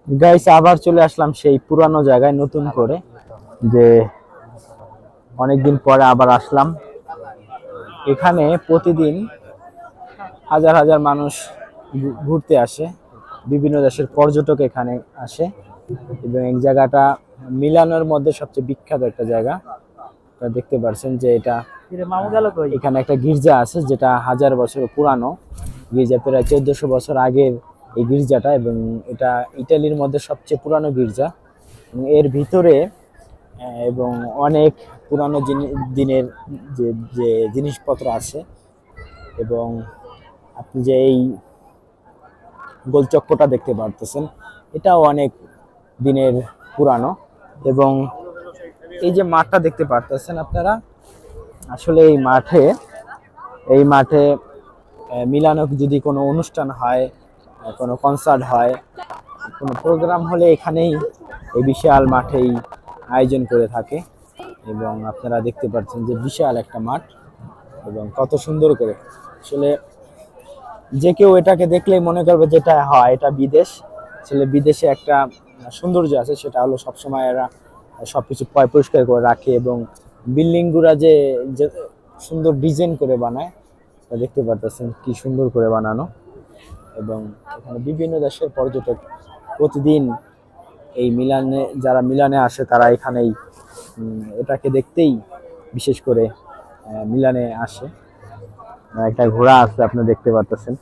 Guys আবার চলে আসলাম সেই পুরানো জায়গায় নতুন করে, যে অনেকদিন পরে আবার আসলাম। এখানে প্রতিদিন হাজার হাজার মানুষ ঘুরতে আসে, বিভিন্ন দেশের পর্যটক এখানে আসে এবং এই জায়গাটা মিলানোর মধ্যে সবচেয়ে বিখ্যাত একটা জায়গা। আপনারা দেখতে পাচ্ছেন যে এটা এখানে একটা গির্জা আছে যেটা হাজার বছর পুরানো গির্জা, প্রায় 1400 বছর আগের এই গির্জাটা, এবং এটা ইতালির মধ্যে সবচেয়ে পুরানো গির্জা। এবং এর ভিতরে এবং অনেক পুরানো দিনের যে যে জিনিসপত্র আছে, এবং আপনি যে এই গোলচক্রটা দেখতে পারতেছেন এটাও অনেক দিনের পুরানো। এবং এই যে মাঠটা দেখতে পারতেছেন আপনারা, আসলে এই মাঠে মিলানো যদি কোনো অনুষ্ঠান হয়, কোনো কনসার্ট হয়, কোনো প্রোগ্রাম হলে এখানেই এই বিশাল মাঠেই আয়োজন করে থাকে। এবং আপনারা দেখতে পাচ্ছেন যে বিশাল একটা মাঠ এবং কত সুন্দর করে, আসলে যে কেউ এটাকে দেখলেই মনে করবে যেটা হয় এটা বিদেশ। আসলে বিদেশে একটা সৌন্দর্য আছে, সেটা হলো সবসময় এরা সবকিছু পরিষ্কার করে রাখে এবং বিল্ডিং গুলা যে যে সুন্দর ডিজাইন করে বানায়, তা দেখতে পারতেছেন কি সুন্দর করে বানানো। এবং এখানে বিভিন্ন দেশের পর্যটক প্রতিদিন এই মিলানে, যারা মিলানে আসে তারা এখানেই এটাকে দেখতেই বিশেষ করে মিলানে আসে। একটা ঘোড়া আছে আপনি দেখতে পারতেছেন।